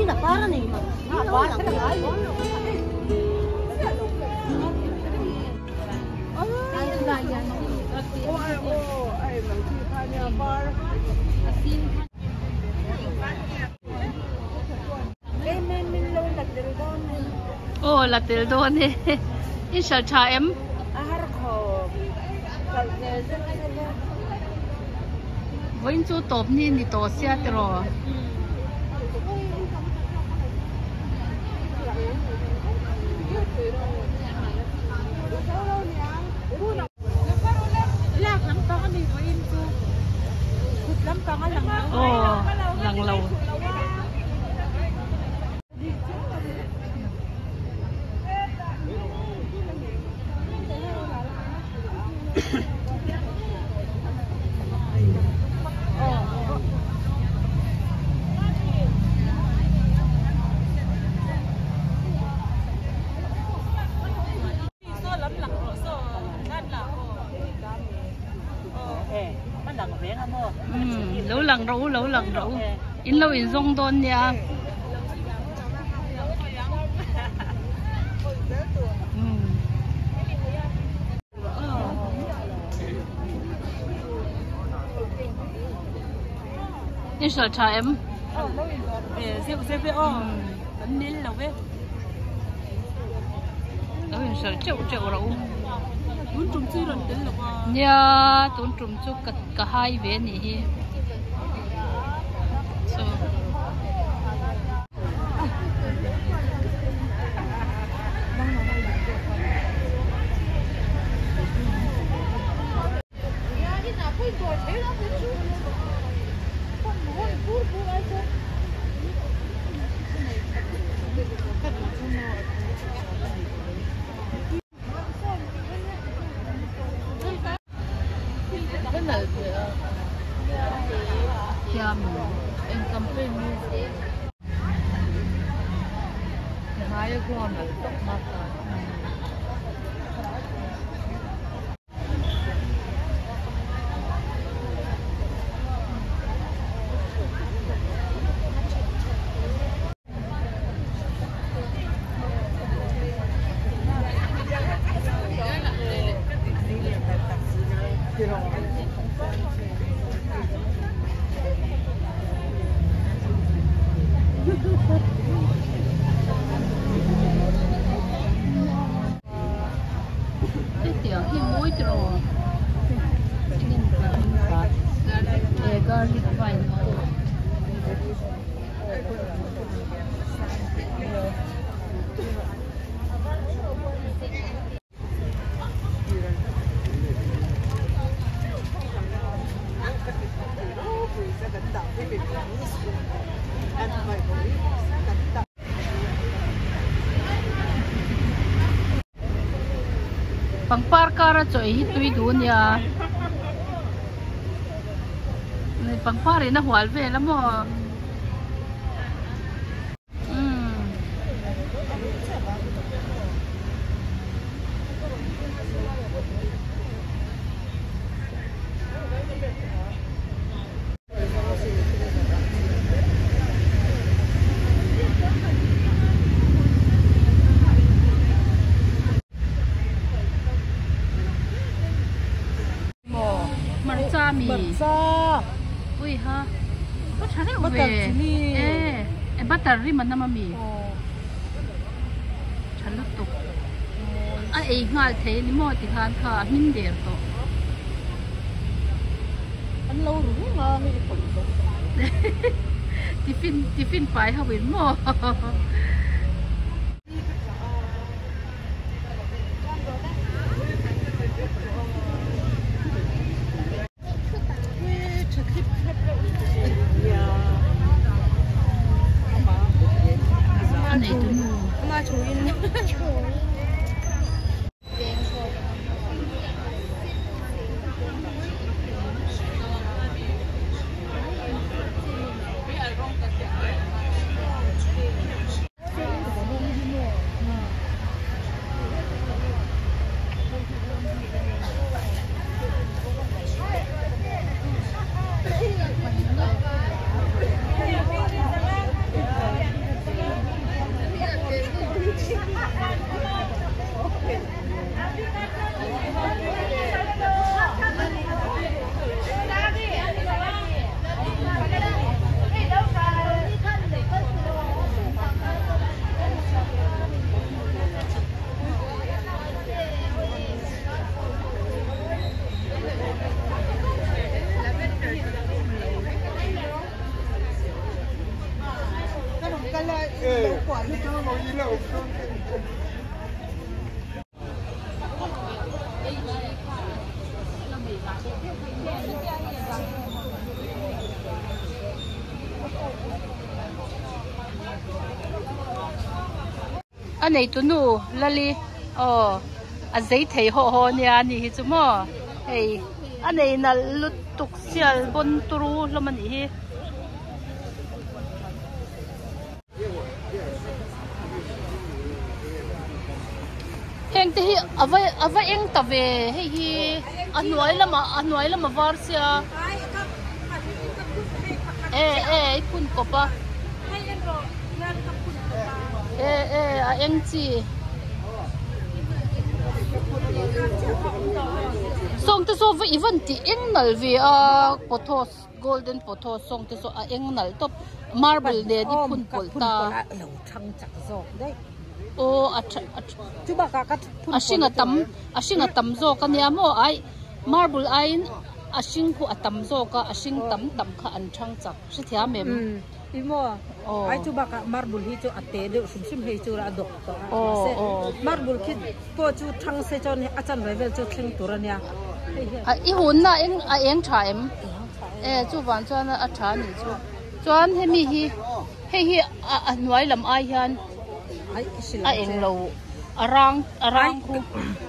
Ina para na ima. Para na ay. Ay gaya no. Ay magkikanya bar. Oh, là tiền đô nè. In sợ cha em. Với chú tốp nè, đi tổ xe rồi. Oh, lần lâu. Lâu lần rủ in lâu in rong đôn nha. In sợ cha em. Lâu in sợ chịu rủ. Nha, tuấn trùng chú cả hai về nè. So. Em campaign higher ground at top market. Cái tiểu khi mũi rồi để con vài pang parkara choi hi tui du nia nei pang pare na hwal ve la mo mì ui ha có chả thấy về em bắt tờ ri mà năm mì chả lúc tục ấy ngay thế ni mua thì han thà hin đẹp to ăn lâu rồi ngon tiffin phải học đến mua anh này tụi nó là li anh giấy thấy họ nha nè chú mò hey anh này là lụt tục xia bồn turu lo mà nè heng thì ở vậy anh ta về hey anh nói là mà var xia phun copa anh chị song tới số với event thì anh nở vì photos golden photos song tới số anh nở top marble để đi phun polta chú bà cả asing tam zo kan ya mo ai marble ai asing ku atam zo ka asing tam kha an thang chak si thia mem imo ai chú bà cả marble hi chú ate de sim hi chú ra dok marble kit po chú thang se cho ne achan vai vel chú thling turan ya i hun na eng tha em chú van chuan a tha ni chu chuan hemi hi nuai lam ai hian eng lo arang khu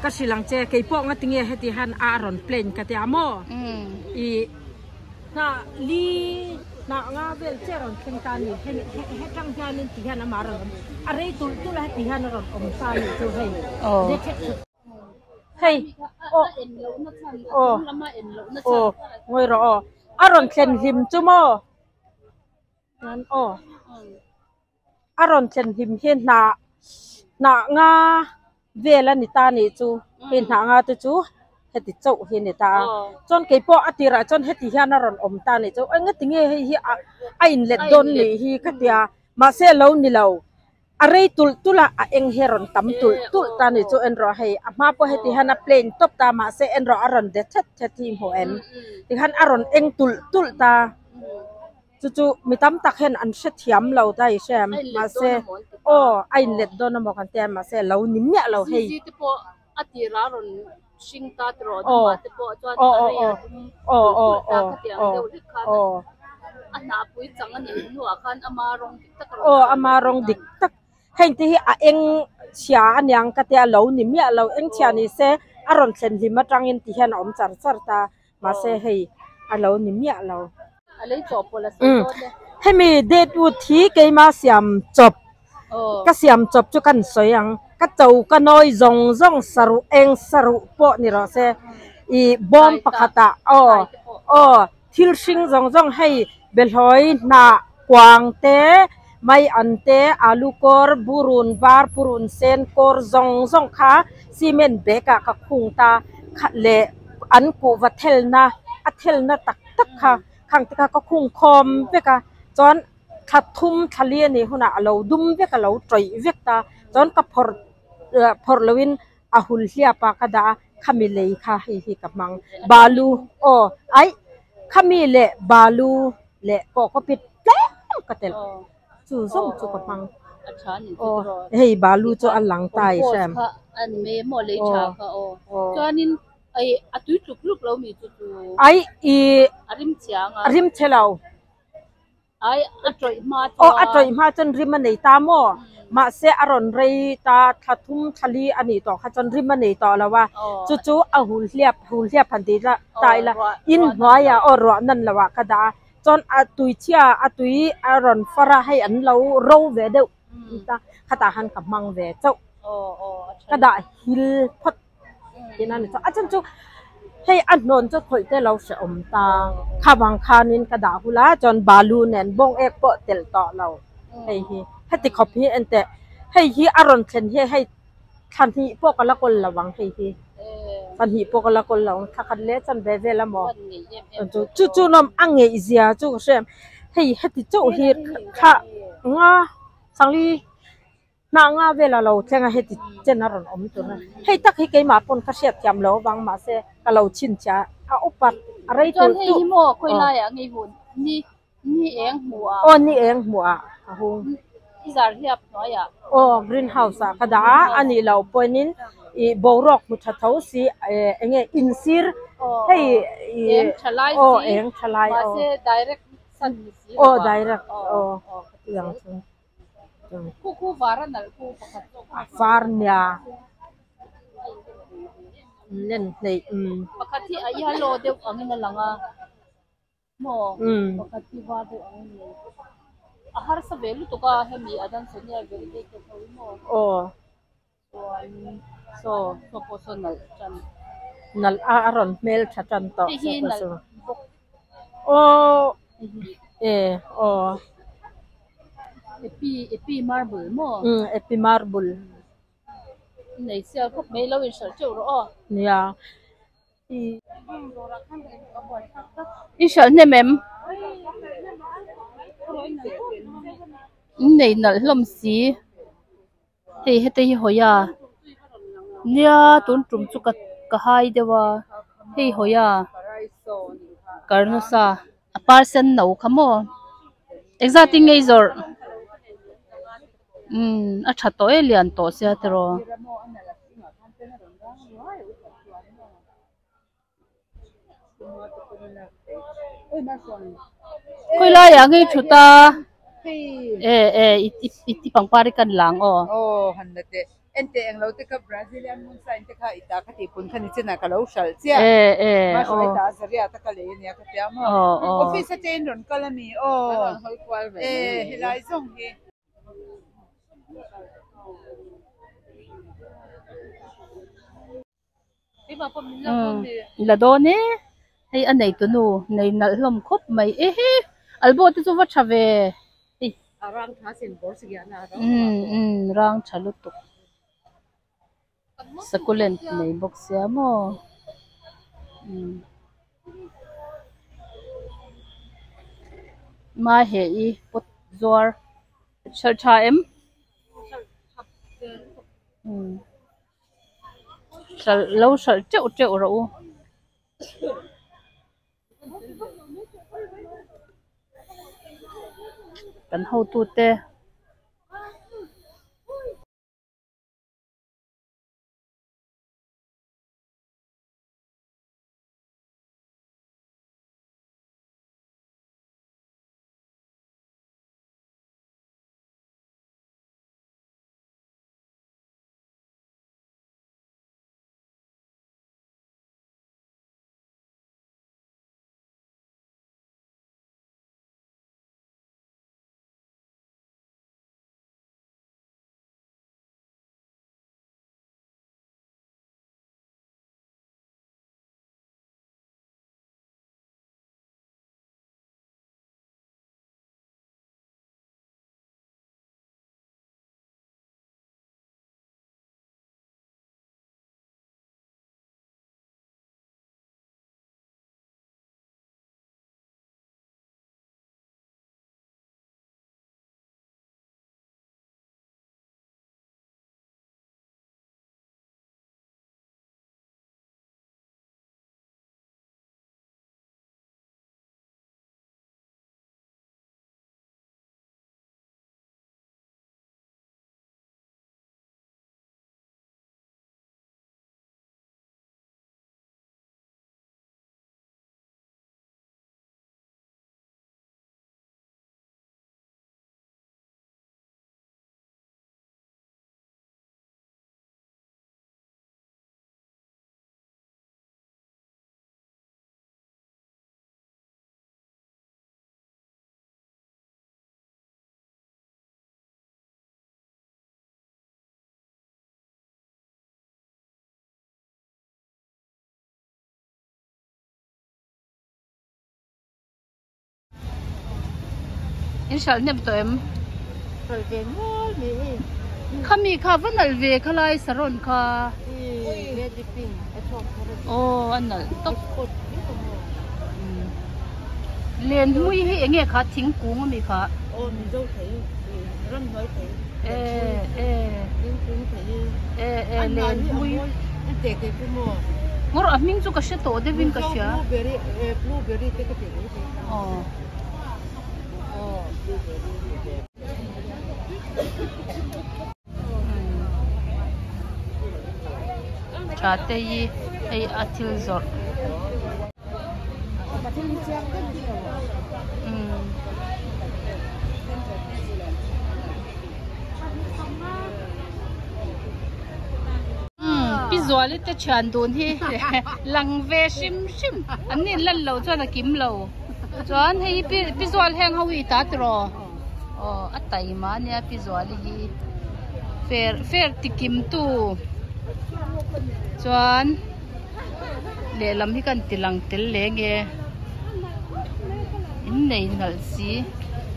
ka silang che ke po nga tinge heti han aron plane ka ti amo i na li na nga vel che ron thing ta ni he tang ja nin ti han amaron are tu la ti han ron om sa ni chu hei ngoi ro aron khen him chu mo nan aron khen him hian na nga vela ni ta ni chu hin na nga tu chu heti chau hin ni ta chon ke po atira chon heti hian aron om ta ni chu anga tinge hi a in let don ni hi katia ma se lo ni lo are tula a eng heron tam tul ta ni chu en ro hei ma po heti hana plane top ta ma se en ro aron de that team ho en ti han aron eng tul ta chu mi tam tak hen an se thiam lo dai sem ma se ai let don mo kan te ma se lo ni mya lo hei ti po atira ron sing ta tro ma te po chuan ta ka tiang deu dik khan ana pui chang ani nu a khan amarong dik tak amarong dik tak hein ti a eng chia anyang ka te lo ni mya lo eng chia ni se aron thlen hi ma tangin ti han om char ta ma se hei a lo ni mya lo alei chop pola se hemi det u thi ke ma siam chop ka siam chop chu kan soyang ka chau ka noi zong saru po ni ro se i bom pakhata thil sing zong hei belhoi na kwang te mai ante alu kor burun var purun sen kor zong kha cement beka ka khung ta khatle an ku wa thelna a thelna tak kha khang ta ka khung khom beka chon thum thalia ni huna alo dum veka lo troi vekta chon ka phor lowin ahul hlia pa ka da khami lei kha hi kamang balu ai khami le balu le ko pit ka tel chu zong chu kamang acha ni hei balu chu alang tai sam an me mo le cha ka chuanin ai atui tluk lo mi chu ai i arim chelo ai atroi ma chon rim nei ta mo ma se aron rei ta thathum thali ani to kha chon rim nei to lawa chu ahul hliap phandi la tai la in hwaya ro nan lawa kada chon atui chia atui aron fara hai an lo ro ve de ta khata han kamang ve chau kada hil phot tinan ni cha chu hei an non chu khoi te lo se om ta khawang khanin kada hula chon balu nen bong ek po tel to lo hei hi hati copy ente hei hi aron thlen hei than hi po kala kol lawang hei hi than hi po kala kol lawang thakan le chan ve ve la mo chu nom ange izia chu sem hei hati chu hi kha nga sangli na nga ve la lo thenga heti chenaron om tu na hei tak hi ke ma pon kha siat jam lo wang ma se ka lo chin cha a upat arei tu hei hi mo khoi la ya ngei hun ni eng hua ni eng hua a hung izar hiap noya oh greenhouse a kada ani lo poinin I borok muthathau si enge insir hei eng thalai si oh eng thalai ma se direct san si oh direct oh yang ku varanal ku pakhat farnya len nei pakhat hi ai lo deu angin langa mo pakhat hi wa deu angin ahar sa velu to ka hemi adan sonia velu de ke thoi mo oh so personal chan nal aron mel thatan to so oh oh epi marble mo epi marble nei sia khop mai lo in sar cheu ro ya I shall ne mem nei nal hlom si hei hete hi hoya nia tun tum chu ka hai dewa hei hoya karnusa aparsen no khamo exacting ngezor a thato elian to sia tero koi la ya ngai thuta iti pangpari kan lang handate ente englo te ka brazilian mun sa ente kha ita ka ti pun khani chena ka lo shal chia ma so ita zaria ta ka le ne ka tia ma office te ron kalami hilai zong hi la do ne hei anei tu nu nei nal hlom khop mai albo te chu wa thave arang tha sin bor sigya na rang chalu tu succulent nei box ya mo ma he I pot zor chal tha em chal lo chal cheu ro kan ho tu te in shall nem to em khami kha vanal ve khalai saron kha anal top len hui hi enge kha thing kung mi kha mi zo thei ram hoi thei len hui te ke ku mo ngor aming chu ka she to de vin ka sha blueberry te ke te trà tây ai atil zorพี่จวนเลยจะชวนโดนที่ลังเวชิมอันนี้ลั่นเราจวนกิมเราจวนให้พี่จวนแห้งเขาวิตาตรออัตไตมาเนี่ยพี่จวนเลยเฟรติกิมตูจวนเลี้ยลำที่กันติลังติลเลี้ยงอินไหนนั่นสิ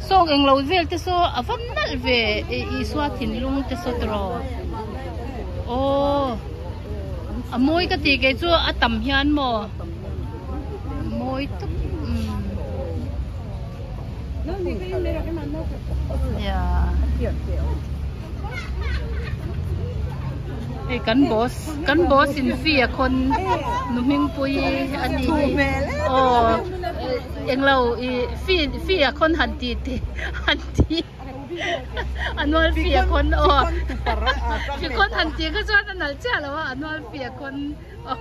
ส่งเองเราเวลที่ส่งอวันนั่นเวอีสวาทินลุงที่ส่งตรอโอ้มวยก็ตีกันจู่ต่ำยันโมมวยทุกไอ้กันบอสสินฟีคนนุ่มปุยอันนี้โอ้เอ็งเราฟีคนหันตีอันนู้นฟีคนโอ้ฟีคนหันตีก็ชอบอันนั้นเจ้าแล้วว่าอันนู้นฟีคนโอ้